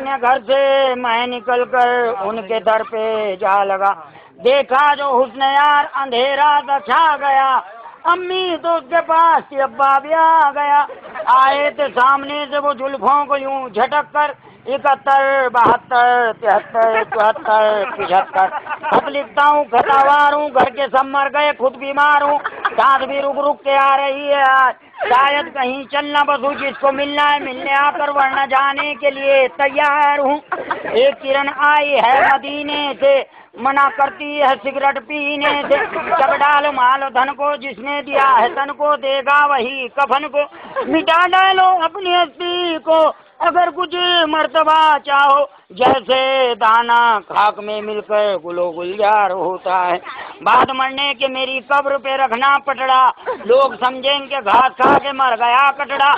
अपने घर से मैं निकल कर उनके दर पे जा लगा। देखा जो हुस्न यार अंधेरा सा छा गया। अम्मी तो उसके पास थी, अब्बा भी आ गया। आए थे सामने से वो जुल्फों को यूं झटक कर 71, 72, 73, 74, 75। खत लिखता हूँ, खतावार हूँ, घर के सब मर गए, खुद बीमार हूँ। सांस भी रुक रुक के आ रही है आज। शायद कहीं चलना बसू, जिसको मिलना है मिलने आकर, वरना जाने के लिए तैयार हूँ। एक किरण आई है मदीने से, मना करती है सिगरेट पीने से। जब डालो मालो धन को, जिसने दिया है तन को, देगा वही कफन को। मिटा डालो अपनी हस्ती को अगर कुछ मर्तबा चाहो, जैसे दाना खाक में मिलकर गुलो गुलजार होता है। बाद मरने के मेरी कब्र पे रखना पटड़ा, लोग समझेंगे घास खा के मर गया कटड़ा।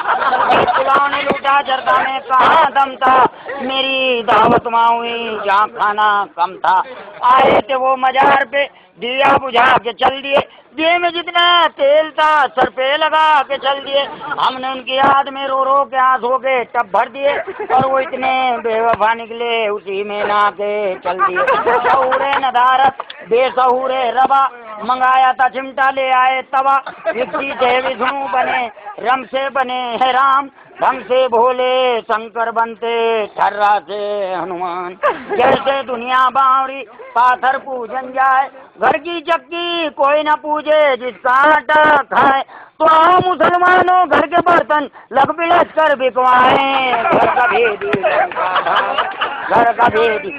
पुलाव ने लूटा जरदा में कहाँ दम था, मेरी दावत माँ हुई जहाँ खाना कम था। आए थे वो मजार पे, दिया बुझा के चल दिए। दिए में जितना तेल था सर पे लगा के चल दिए। हमने उनकी याद में रो रो के आंसू के टब भर दिए, और वो इतने बेवफा निकले उसी में ना के चल दिए। शऊरे नदारत बेसहूरे रबा, मंगाया था चिमटा ले आए तवा। विक्सी थे विष्णु बने, रम से बने है राम, ढंग से भोले शंकर बनते, ठर्रा से हनुमान। जैसे दुनिया बावरी पाथर पूजन जाए, घर की चक्की कोई न पूजे जिसका आटा खाए। तो आओ मुसलमानों घर के बर्तन लग बिलस कर बिकवाएं, घर का भेदी घर का भेदी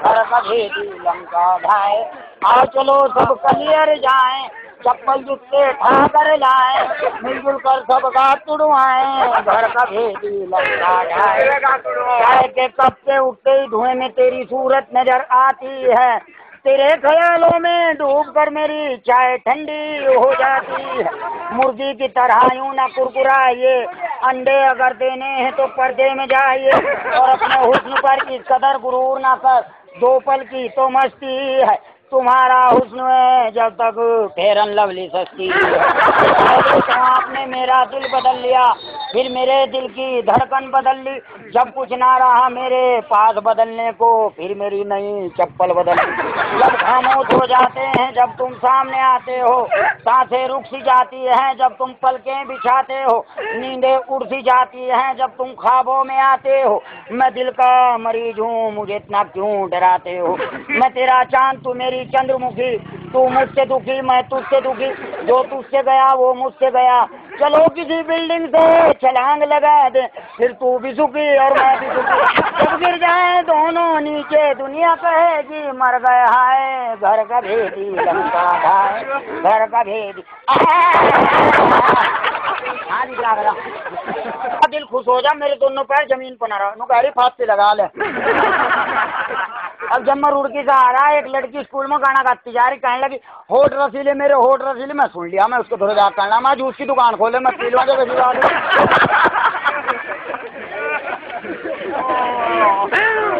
घर का भेदी लंका ढाए। आओ चलो सब कलियर जाएं, चप्पल जूते ठा कर लाए, मिलजुल कर सब गात तुड़वाएं, घर का भेदी लंका ढाए। चाय के कप से उठते ही धुएं में तेरी सूरत नजर आती है, तेरे ख्यालों में डूब कर मेरी चाय ठंडी हो जाती है। मुर्गी की तरह यूं ना कुरकुराइए, अंडे अगर देने हैं तो पर्दे में जाइए, और अपने हुस्न पर इस कदर गुरूर ना कर, 2 पल की तो मस्ती है तुम्हारा हुस्न है जब तक फेरन लवली सस्ती है। तो आपने मेरा दिल बदल लिया, फिर मेरे दिल की धड़कन बदल ली। जब कुछ ना रहा मेरे पास बदलने को, फिर मेरी नई चप्पल बदल ली। जब खामोश हो जाते हैं जब तुम सामने आते हो, सांसें रुक सी जाती हैं जब तुम पलकें बिछाते हो, नींदें उड़ सी जाती हैं जब तुम ख्वाबों में आते हो। मैं दिल का मरीज हूँ, मुझे इतना क्यों डराते हो। मैं तेरा चांद तू मेरी चंद्रमुखी, तू मुझसे दुखी मैं तुझसे दुखी, जो तुझसे गया वो मुझसे गया। चलो किसी बिल्डिंग से छलांग लगा दे, फिर तू भी सुखी और मैं भी सुखी। जब गिर जाए दोनों नीचे दुनिया कहेगी मर गया है, घर का भेदी लंका ढाए, घर का भेदी। दिल खुश हो जा, मेरे दोनों पैर जमीन पर ना रहा, गाड़ी फात से लगा ले। अब जब मैं रुड़की से आ रहा, एक लड़की स्कूल में गाना गाती जा रही, कहने लगी होठ रसीले मेरे होठ रसीले। मैं सुन लिया, मैं उसको थोड़ा याद करना, मैं जूस की दुकान खोले, मैं पी लूँगा जब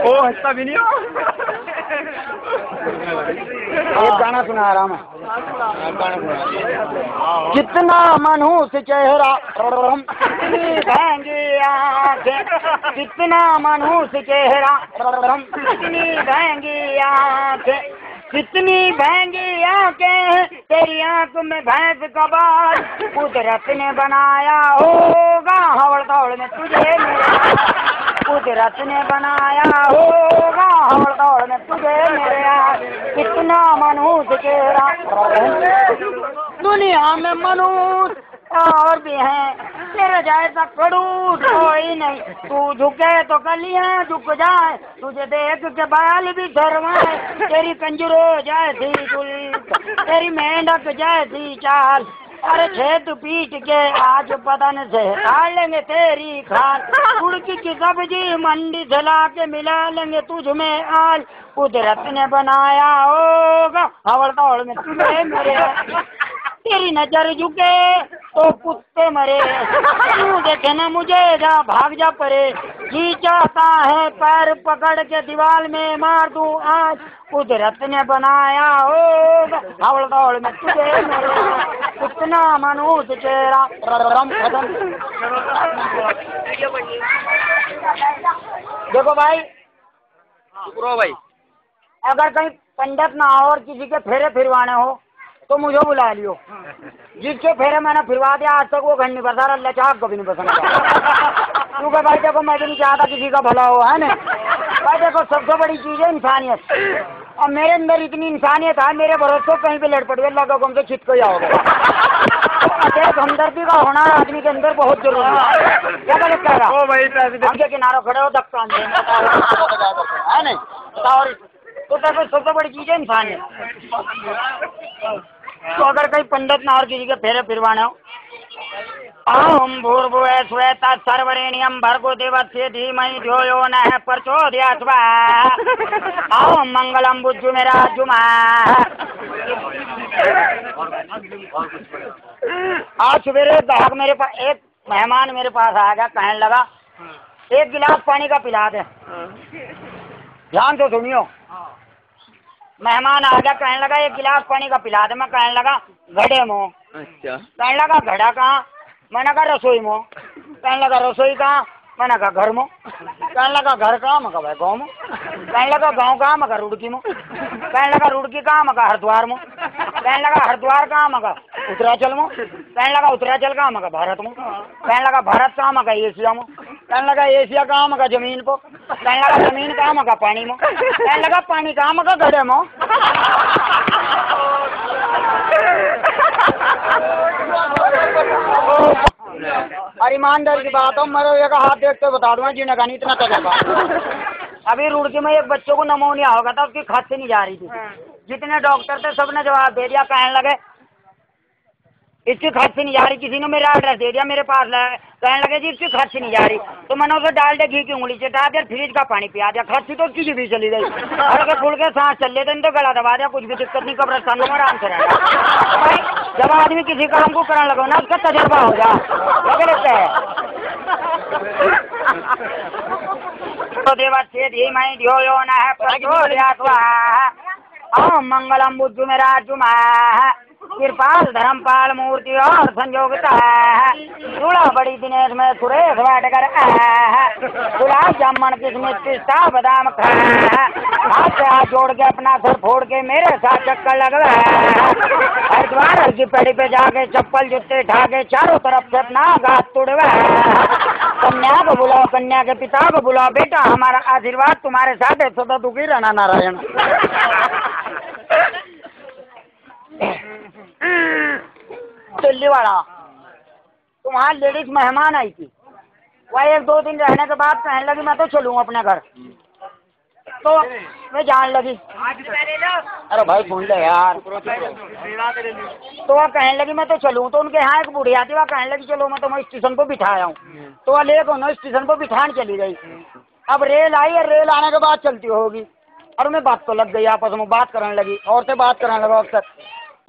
ओ हिस्सा भी नहीं। एक गाना सुना रहा मैं, कितना मनहूस चेहरा कितनी आंखें, कितना मनहूस चेहरा कितनी महंगी आंखें, कितनी महंगी आंखें तेरी आंख में भैंस का बाल। कुदरत ने बनाया होगा हवड़ दौड़ में तुझे मेरे, कुदरत ने बनाया होगा हवड़ दौड़ में तुझे मेरे यार। कितना मनहूस चेहरा, दुनिया में मनहूस और भी हैं, तेरे जैसा खड़ूस कोई नहीं। तू झुके तो कलियां झुक जाए, तुझे देख के बाल भी झरवाए। तेरी कंजरो जैसी जुल्फ, तेरी मेंढक जैसी चाल, अरे छेद पीट के आज बदन से काट लेंगे तेरी खाल। उड़की की सब्जी मंडी से ला के मिला लेंगे तुझ में आल। कुदरत ने बनाया होगा हवड़ दौड़ में तुझे मेरे, तेरी नजर झुके तो कुत्ते मरे, तू देखे ना मुझे जा भाग जा परे, जी चाहता है पैर पकड़ के दीवार में मार दूं आज, कुदरत ने बनाया हो हवल दौड़ में तुझे मेरे, इतना मनुष्य चेहरा खत्म। देखो भाई, भाई अगर कहीं पंडित ना हो और किसी के फेरे फिरवाने हो तो मुझे बुला लियो। जिसके फेरे मैंने फिरवा दिया आज तक वो घर नहीं बसा, अल्लाह चाह कभी नहीं पसंद। क्योंकि भाई देखो मैं भी नहीं चाहता किसी का भला हो, है ना भाई। देखो सबसे बड़ी चीज है इंसानियत, और मेरे अंदर इतनी इंसानियत है, मेरे भरोसे कहीं पे लड़ पड़े अल्लाह का हुक्म से छिटको ही आओगे। तो हमदर्दी का होना आदमी के अंदर बहुत जरूरी है। क्या गलत कह रहा हमसे किनारा खड़े हो धक्का है नहीं बताओ। तो देखो सबसे बड़ी चीज है इंसानियत। तो अगर कहीं पंडित ना और किसी के फेरे फिरवाने हो, ओम भूर्भुवः श्वेता सर्वरेण्यं भर्गो देवस्य धीमहि धियो यो नः प्रचोदयात् स्वाहा। ओम मंगलम बुद्धुमेराजुमा। आज सवेरे ग्राहक मेरे पास, एक मेहमान मेरे पास आ गया, कहने लगा एक गिलास पानी का पिला दे। ध्यान से सुनियो, मेहमान आ गया, कहने लगा एक गिलास पानी का पिला दे। मैं कहने लगा घड़े में। अच्छा। कहने लगा घड़ा कहाँ? मैंने कहा रसोई में। कहने लगा रसोई कहाँ? मैंने कहा घर में। कहने लगा घर कहाँ? मैं कहा गाँव में। कहने लगा गाँव कहाँ? मैं कहा रुड़की में। कहने लगा रुड़की कहाँ? मैं कहा हरिद्वार में। कहने लगा हरिद्वार कहाँ? मैं कहा उत्तरांचल में। कहने लगा उत्तरांचल कहाँ? मैं कहा भारत में। कहने लगा भारत कहाँ? मैं कहा एशिया में। कहने लगा एशिया कहाँ? मैं कहा जमीन पर। कहने लगा जमीन कहाँ? मैं कहा पानी में। कहने लगा पानी कहाँ? मैं कहा गड्ढे में। और ईमानदारी की बात हो, मेरे एक हाथ देख के बता दूंगा जीने का नहीं इतना तजर्बा। अभी रुड़की में एक बच्चों को नमोनिया हो गया था, उसकी खांसी से नहीं जा रही थी। जितने डॉक्टर थे सबने जवाब दे दिया, कहने लगे इसकी खांसी नहीं जा रही। किसी ने मेरा एड्रेस दे दिया, मेरे पास कहने लगे जी इसकी खांसी नहीं जा रही। तो मैंने उसे डाल दे घी की उंगली चटा दिया, फ्रिज का पानी पिया दिया, खांसी तो उसकी भी चली गई। हल्के फुल्के सांस चल लेते, तो गला दबा दिया, कुछ भी दिक्कत नहीं, कब्रिस्तान में आराम से रहेगा। भाई जब आदमी किसी काम को करने लगो ना, उसका तजर्बा हो जा, लगे लगता है। तो देवस्य धीमहि धियो यो नः प्रचोदयात् स्वाहा। ओम मंगलम बुद्धुमेराजुमा। कृपाल धर्मपाल मूर्ति और संयोगता चूड़ा बड़ी दिनेश में सुरेश वाटकर गुलाब जामुन किसमिस पिस्ता बादाम खा, हाथ से हाथ जोड़ के अपना सर फोड़ के मेरे साथ चक्कर लगवा। हरिद्वार की पेड़ी पे जाके चप्पल जूते ढा के चारों तरफ से अपना घात तुड़वा। कन्या को बुलाओ, कन्या के पिता को बुलाओ, बेटा हमारा आशीर्वाद तुम्हारे साथ है, सदा दुखी रहना नारायण। दिल्ली वाला तुम्हारी लेडीज मेहमान आई थी, वह एक दो दिन रहने के बाद कहने लगी मैं तो चलूँ अपने घर। तो मैं जान लगी, अरे भाई सुन ले यार। तो वह कहने लगी मैं तो चलूँ। तो उनके यहाँ एक बुढ़िया थी, वह कहने लगी चलो मैं तुम्हें स्टेशन पर बिठाया हूँ। तो वह लेकर उन्हें स्टेशन पर बिठाने चली गई। अब रेल आई और रेल आने के बाद चलती होगी, और उन्हें बात तो लग गई, आपस में बात करने लगी, और से बात करने लगा अक्सर।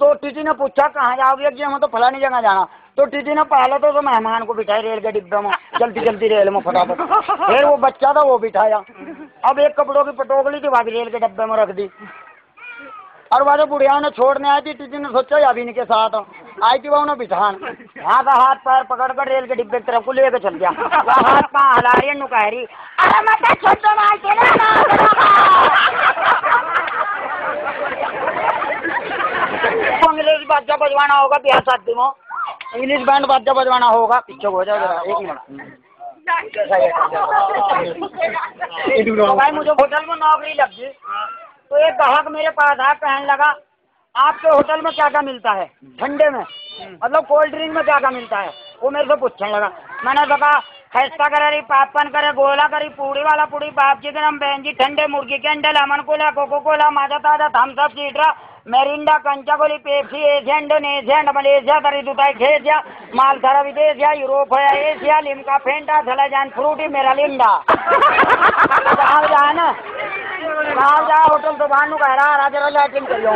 तो टीटी ने पूछा कहाँ जाओगे? जी हमें तो फलानी जगह जाना। तो टीटी ने पहले तो मेहमान को बिठाई रेल के डिब्बे में, जल्दी जल्दी रेल में फटाफट। फिर वो बच्चा था वो बिठाया। अब एक कपड़ों की पटोकली थी, वहाँ रेल के डिब्बे में रख दी। और वह जो बुढ़िया ने छोड़ने आई थी, टीटी ने सोचा अभी इनके साथ आई थी, वह उन्हें बिठान यहाँ का हाथ पैर पकड़ कर रेल के डिब्बे की तरफ को लेकर चल गया। वह हाथ पाँव हिला रही है, नु कह रही अरे मैं इंग्लिश बाजा बजवाना होगा ब्याह शादी में, इंग्लिश बैंड बाजा बजवाना होगा। पीछे हो जाओ जरा, एक मिनट। तो भाई मुझे होटल में नौकरी लग गई। तो एक ग्राहक मेरे पास आया, कहने लगा आपके होटल में क्या क्या मिलता है ठंडे में, मतलब कोल्ड ड्रिंक में क्या क्या मिलता है? वो मेरे से पूछने लगा। मैंने कहा खस्ता करे, पापन करे, गोला करी, पूड़ी वाला पूड़ी, बाप जी गरम बेंजी, ठंडे मुर्गी के अंडे, लेमन कोला, कोको कोला, माजा ताजा, थम्स अप, सीड्रा, मेरिंडा, कंचा गोली, पेप्सी, एशिया, इंडोनेशिया, मलेशिया, तरी दुताई, खेसिया, माल सारा विदेशिया, यूरोप है, एशिया, लिमका, फेंटा, थलाजान, फ्रूटी, मेरा लिंडा। कहाँ जाए ना, कहाँ जा होटल तो बाहर कह रहा जरा लैट्रिन करियो।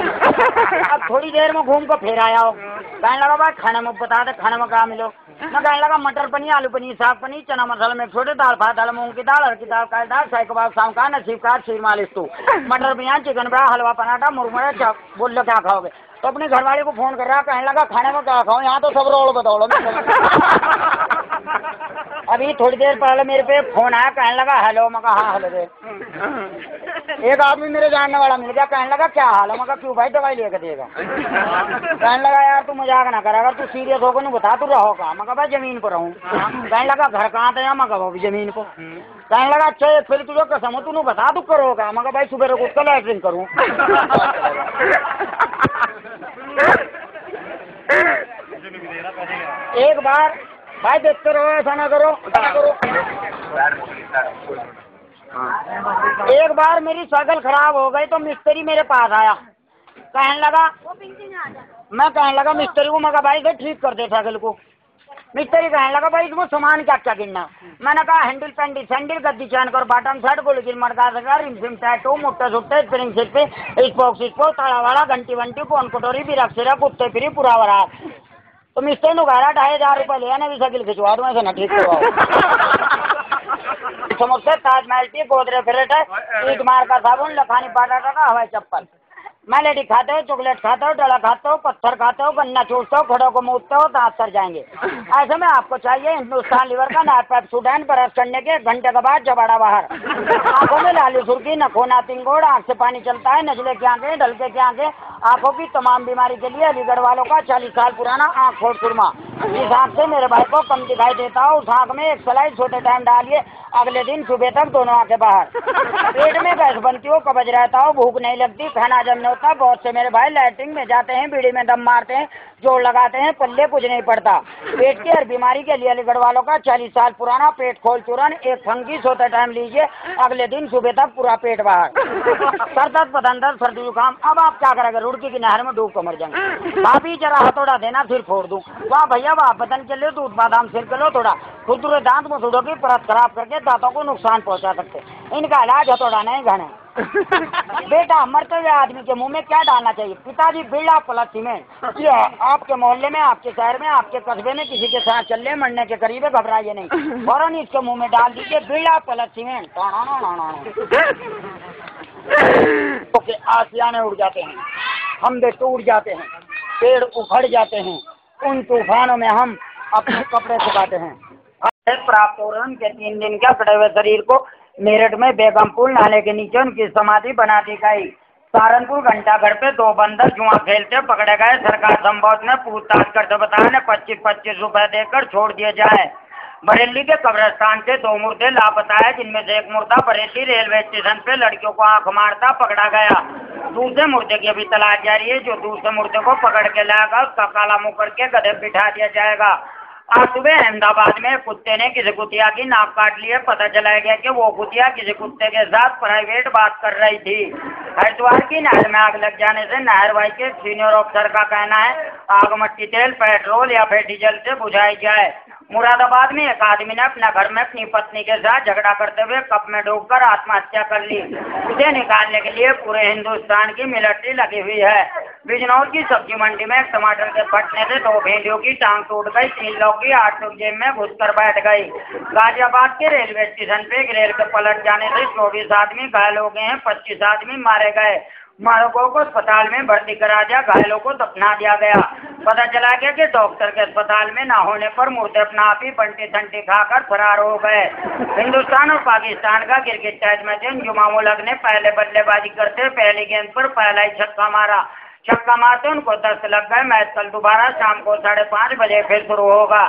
अब थोड़ी देर में घूम कर फिर आया हो। कहने लगा भाई खाने में बता दे, खाने में क्या मिलो। मैं कहने लगा मटर पनीर, आलू पनीर, साग पनीर, चना मसाला में छोटे, दाल भात, दाल मूंग की दाल, हर की दाल, काली दाल, शाही कबाब, शाम का नसीब का, शीर मालिश तू, मटर बिरयानी, चिकन ब्रा, हलवा पराठा, मुरमुरे, क्या बोल लो क्या खाओगे। तो अपनी घरवाली को फोन कर रहा, कहने लगा खाने में क्या खाऊं, यहाँ तो सब रोल बदौलो। अभी थोड़ी देर पहले मेरे पे फोन आया, कहने लगा हेलो। मैं कहा हाँ हेलो दे। एक आदमी मेरे जानने वाला मिल गया, कहने लगा क्या हाल है। मैं कहा क्यों भाई, दवाई लेकर देगा। कहने लगा यार तू मजाक ना कर, अगर तू सीरियस होगा नहीं बता तू रहो कहाँ। मैं कहा भाई जमीन पर रहूँ। कहने लगा घर कहाँ था। मैं कहा भी जमीन को। कहने लगा अच्छा फिर तुझे कसम हो तू बता तू करोगा। मैं कहा भाई सुबह रोक कर लैटरिन करूँ। एक बार भाई देखते रहो, ऐसा ना करो, ऐसा ना करो। एक बार मेरी साइकिल खराब हो गई तो मिस्त्री मेरे पास आया, कहने लगा मैं कहने लगा मिस्त्री को, मगर भाई से ठीक कर दे साइकिल को। मिस्त्री कहने लगा भाई इसमें सामान क्या क्या गिनना। मैंने कहा हैंडल पेंडी सैंडल, गद्दी चैन कर, बॉटम सेट, गोल मटका सका, रिमझिम टैटू, मुट्टा सुट्टे, स्प्रिंग सीट पे, स्पोक ताला वाला, घंटी वंटी, फोन कटोरी, बिरक सिरक, कुत्ते फिरी पूरा वरा। तो मिस्त्री ने कहा 2,500 रुपये लिया ना, भी साइकिल खिंचवा दूँ, ऐसे ना ठीक करवाओ। समोसे, ताजमहल टी, गोदरे फ्रेट है, ईट मार का साबुन, लखानी पाटा का हवाई चप्पल। मैं लेडी खाते हो, चॉकलेट खाते हो, डला खाते हो, पत्थर खाते हो, गन्ना चूसते हो, खड़ों को मूदते हो, दांत सर जाएंगे। ऐसे में आपको चाहिए हिंदुस्तान लीवर का नाइट सुडैन, ब्रश करने के घंटे के बाद जबाड़ा बाहर। आंखों में लाली सुर्खी, नखों नातिन गोड़, आंख से पानी चलता है, नजले की आंखें, ढलके की आंखें, आंखों की तमाम बीमारी के लिए अलीगढ़ वालों का 40 साल पुराना आंख फोड़ सुरमा। जिस आंख से मेरे भाई को कम दिखाई देता हो, उस आंख में एक सलाई छोटे टाइम डालिए, अगले दिन सुबह तक दोनों आंखें बाहर। पेट में गैस बनती हो, कब्ज रहता हो, भूख नहीं लगती, खाना हजम नहीं होता। बहुत से मेरे भाई लैट्रिन में जाते हैं, बीड़ी में दम मारते हैं, जोड़ लगाते हैं, पल्ले कुछ नहीं पड़ता। पेट की हर बीमारी के लिए अलीगढ़ वालों का 40 साल पुराना पेट खोल चूरन, एक फंगी सोते टाइम लीजिए, अगले दिन सुबह तक पूरा पेट बाहर। सर दर्द, बदन दर्द, सर्दी जुकाम, अब आप क्या करेंगे, रुड़की की नहर में डूब कर मर जाएंगे। भाभी जरा हथौड़ा देना फिर फोड़ दूं। वाह भैया वाह, बदन के लिए दूध बादाम सिर के लो थोड़ा, खुदरे दांत मसूड़ों की परत खराब करके दांतों को नुकसान पहुंचा सकते, इनका इलाज हथौड़ा नहीं घने। बेटा मरते हुए आदमी के मुंह में क्या डालना चाहिए। पिताजी बिरला प्लस सीमेंट। ये आपके मोहल्ले में, आपके शहर में, आपके कस्बे में किसी के साथ चलने मरने के करीब है, घबराइए नहीं, फौरन इसके मुंह में डाल दीजिए बिरला प्लस सीमेंट। ओके, आसियाने उड़ जाते हैं, हम दे टूट जाते हैं, पेड़ उखड़ जाते हैं, उन तूफानों में हम अपने कपड़े सुखाते हैं। प्राप्त हो रहे उनके 3 दिन के कटे हुए शरीर को मेरठ में बेगमपुर नाले के नीचे उनकी समाधि बना दी गई। सहारनपुर घंटाघर पे 2 बंदर जुआ खेलते पकड़े गए। सरकार संभव ने पूछताछ करते बताया ने 25-25 रुपए देकर छोड़ दिए जाए। बरेली के कब्रिस्तान से 2 मुर्दे लापता है, जिनमें से एक मुर्दा बरेली रेलवे स्टेशन पे लड़कियों को आंख मारता पकड़ा गया। दूसरे मुर्दे की अभी तलाश जारी है। जो दूसरे मुर्दे को पकड़ के लाएगा उसका काला मुंह करके गधे बिठा दिया जाएगा। आज सुबह अहमदाबाद में कुत्ते ने किसी कुतिया की नाक काट ली है। पता चला गया कि वो कुतिया किसी कुत्ते के साथ प्राइवेट बात कर रही थी। हरिद्वार की नहर में आग लग जाने से नहर भाई के सीनियर ऑफिसर का कहना है आग मट्टी तेल, पेट्रोल या फिर डीजल से बुझाई जाए। मुरादाबाद में एक आदमी ने अपने घर में अपनी पत्नी के साथ झगड़ा करते हुए कप में डूबकर आत्महत्या कर ली। उसे निकालने के लिए पूरे हिंदुस्तान की मिलिट्री लगी हुई है। बिजनौर की सब्जी मंडी में एक टमाटर के फटने से 2 भेड़ियों की टांग टूट गई। 3 लोग की 8 लोग जेब में घुसकर बैठ गई। गाजियाबाद के रेलवे स्टेशन पे एक रेल के पलट जाने से 24 आदमी घायल हो गए हैं, 25 आदमी मारे गए। मारकों को अस्पताल में भर्ती करा दिया, घायलों को दफना दिया गया। पता चला गया कि डॉक्टर के अस्पताल में ना होने पर मुर्दे अपना आप ही बंटी ठंडी खाकर फरार हो गए। हिंदुस्तान और पाकिस्तान का क्रिकेट टेस्ट मैच जुमा मुलक ने पहले बल्लेबाजी करते पहली गेंद पर पहला ही छक्का मारा। छक्का मारते उनको 10 लग गए। मैच कल दोबारा शाम को 5:30 बजे फिर शुरू होगा।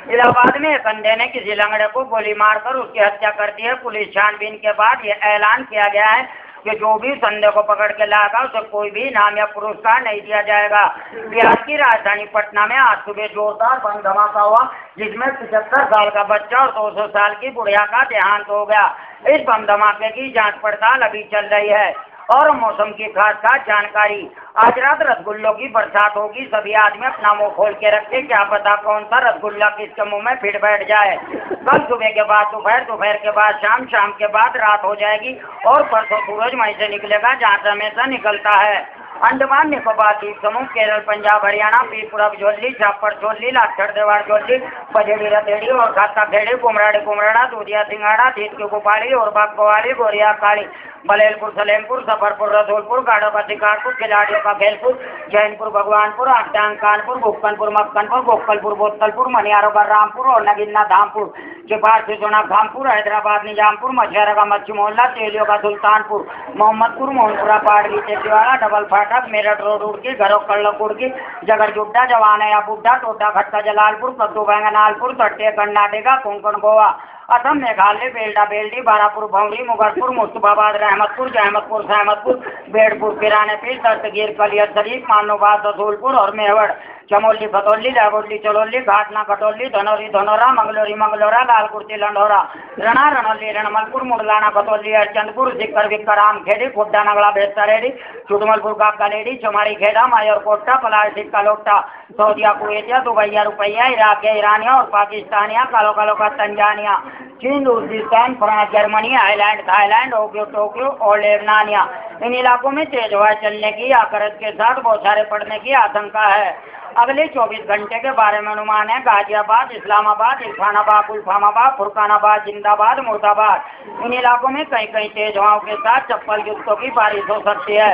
इलाहाबाद में एक अंधे ने किसी लंगड़े को गोली मारकर उसकी हत्या कर दी है। पुलिस छानबीन के बाद ये ऐलान किया गया है कि जो भी संदेह को पकड़ के लाएगा उसे कोई भी इनाम या पुरस्कार नहीं दिया जाएगा। बिहार की राजधानी पटना में आज सुबह जोरदार बम धमाका हुआ, जिसमें 75 साल का बच्चा और 200 साल की बुढ़िया का देहांत हो गया। इस बम धमाके की जांच पड़ताल अभी चल रही है। और मौसम की खास जानकारी, आज रात रसगुल्लों की बरसात होगी। सभी आदमी अपना मुंह खोल के रखे, क्या पता कौन सा रसगुल्ला किसके मुंह में फिर बैठ जाए। कल सुबह के बाद दोपहर, दोपहर के बाद शाम, शाम के बाद रात हो जाएगी और परसों सूरज वहीं से निकलेगा जहाँ से हमेशा निकलता है। अंडमान निकोबार द्वीप समूह, केरल, पंजाब, हरियाणा, पीरपुरा, झोली, झापर, झोली, लाठर, देवाड़, झोली, पजेड़ी, रतेड़ी और खाता खेड़ी, कुमराड़ी, कुमराड़ा, दूधिया, सिंगाड़ा, धीत की गोपाली और बागवाली, गोरिया, काली, बलेलपुर, सलेमपुर, सफरपुर, रसूलपुर, गाड़ो का शिकारपुर, खिलाड़ियों का खेलपुर, जैनपुर, भगवानपुर, आटांग, कानपुर, भुक्कनपुर, मक्कनपुर, गोकलपुर, बोतलपुर, मनियारों का रामपुर और नगिन्ना धामपुर, चिपार सिसोना खामपुर, हैदराबाद, निजामपुर, मछुआरा का मच्छी मोहल्ला, तेलियों का सुल्तानपुर, मोहम्मदपुर, मोहनपुरा, पाड़गी, चेतीवाड़ा, डबल फाटक, मेरठ रोड उड़की, घरों कल्लपुर की, जगर जुड्डा, जवानया बुड्ढा, टोटा खट्टा, जलालपुर, कद्दू बैंगनालपुर, तट्टे कर्नाटका, कोंकण, गोवा, असम, मेघालय, बेल्डा, बेल्डी, बारापुर, भौरी, मुगलपुर, मुस्तफाबाद, रहमतपुर, जहमतपुर, सहमतपुर, बेड़पुर, किराने पीर, दस्तगीर, कलियर शरीफ, मानोबाद, रसूलपुर और मेहवड़, चमोली, खतौली, लाहौली, चलोली, घाटना, खटौली, धनौरी, धनौरा, मंगलोरी, मंगलोरा, लालकुर्ती, लंढोरा, रणा, रणौली, रणमलपुर, मुरलाना, खतौली, हरचंदपुर, सिक्कर, विक्कर, आमखेड़ी, खुड्डा, नगला, बेस्तरेडी, चुटमलपुर, काकलेडी, चमारी, खेड़ा, मायर, कोट्टा, पलाश, सिक्का, लोट्टा, सऊदिया, कुवैतिया, दुबैया, रुपैया, इराकिया, ईरानिया और पाकिस्तानिया, कालो कालो का तंजानिया, चीन, Uzbekistan, France, Germany, Ireland, Thailand, Tokyo और लेबनानिया। इन इलाकों में तेज हवा चलने की या गरज के साथ बौछारें पड़ने की आशंका है। अगले 24 घंटे के बारे में अनुमान है गाजियाबाद, इस्लामाबाद, इरफानाबाद, उल्फामाबाद, फुरकानाबाद, जिंदाबाद, मुर्दाबाद। इन इलाकों में कहीं कहीं तेज हवाओं के साथ चप्पल जूतों की बारिश हो सकती है।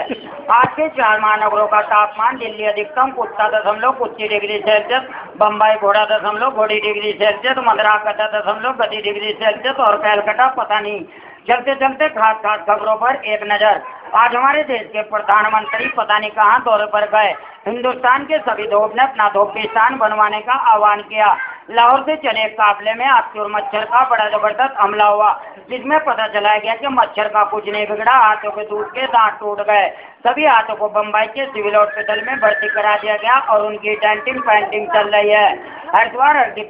आज के 4 महानगरों का तापमान: दिल्ली अधिकतम 25 degree Celsius, Bombay 20 degree Celsius, Madras 10 degree Celsius और कैलकाटा पता नहीं। चलते चलते खास खास खबरों पर एक नजर। आज हमारे देश के प्रधानमंत्री पता नहीं कहां दौरे पर गए। हिंदुस्तान के सभी धोप ने अपना धोपिस्तान बनवाने का आह्वान किया। लाहौर से चले काफिले में हाथी और मच्छर का बड़ा जबरदस्त हमला हुआ, जिसमें पता चला गया कि मच्छर का कुछ नहीं बिगड़ा, हाथों के दूध के दांत टूट गए। सभी हाथों को बम्बई के सिविल हॉस्पिटल में भर्ती करा दिया गया और उनकी डेंटिंग पेंटिंग चल रही है। हरिद्वार हड्डी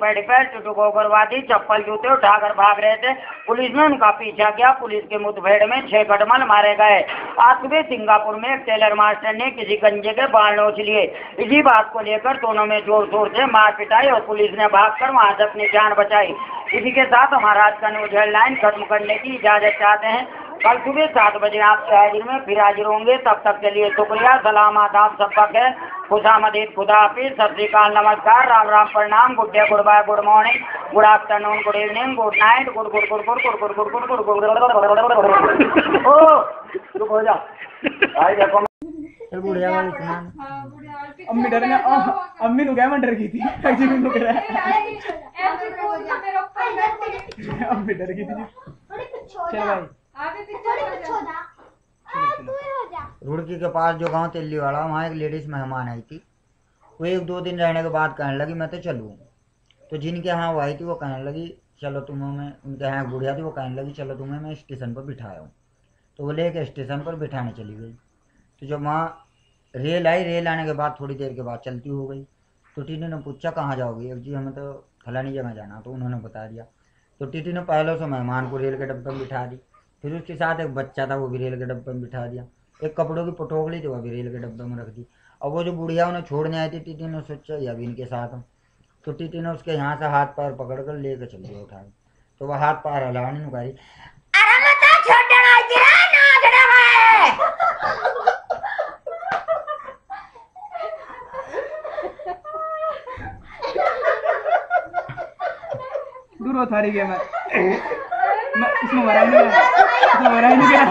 उग्रवादी चप्पल जूते उठाकर भाग रहे थे। पुलिस ने उनका पीछा किया। पुलिस के मुठभेड़ में 6 गठमल मारे गए। आज सुबह सिंगापुर में एक टेलर मास्टर ने किसी गंजे के बाल नोच लिए। इसी बात को लेकर दोनों में जोर शोर से मार पिटाई और पुलिस ने भागकर वहां से अपनी जान बचाई। इसी के साथ हमारा आज का न्यूज हेडलाइन खत्म करने की इजाजत चाहते हैं। कल सुबह 7 बजे आपके हाजिर में फिर हाजिर होंगे। तब तक के लिए शुक्रिया, सलाम, आदाब, सबका खैर, खुशामदीद, खुदा हाफिज, सत श्री अकाल, नमस्कार, राम राम, प्रणाम, good day, good bye, good morning, good afternoon, good evening, good night, good good good good good good good good good good. ओ चुप हो जा। आई देखो बुढ़िया वाली सुनान। अम्मी डरना, अम्मी नु क्या मन डर गई थी। जी नु कह रहा अम्मी डर गई थी। चल भाई रुड़की के पास जो गांव तेली वाला, वहाँ एक लेडीज मेहमान आई थी। वो 1-2 दिन रहने के बाद कहने लगी मैं तो चलूँ। तो जिनके यहाँ वो आई थी वो कहने लगी चलो तुम्हें मैं, उनके यहाँ बुढ़िया थी, वो कहने लगी चलो तुम्हें मैं स्टेशन पर बिठाया हूँ। तो वो लेके स्टेशन पर बिठाने चली गई। तो जब वहाँ रेल आई, रेल आने के बाद थोड़ी देर के बाद चलती हो गई। तो टीटी ने पूछा कहाँ जाओगी? अब जी हमें तो फलानी जगह जाना। तो उन्होंने बता दिया। तो टीटी ने पहले से मेहमान को रेल के डब्बे में बिठा दी। फिर उसके साथ एक बच्चा था, वो भी रेल के डब्बे में बिठा दिया। एक कपड़ों की पटोकली थी, वो भी रेल के डब्बे में रख दी। और वो जो बुढ़िया उन्हें छोड़ने आई थी, टीटी ने सोचा ये अभी इनके साथ हूँ। तो टीटी ने उसके यहाँ से हाथ पैर पकड़ कर लेकर चल दिया उठा। तो वह हाथ पैर हलाने नुकारी, दूर हो थारी गया मैं इसमें वराई नहीं गया, इसमें वराई नहीं गया।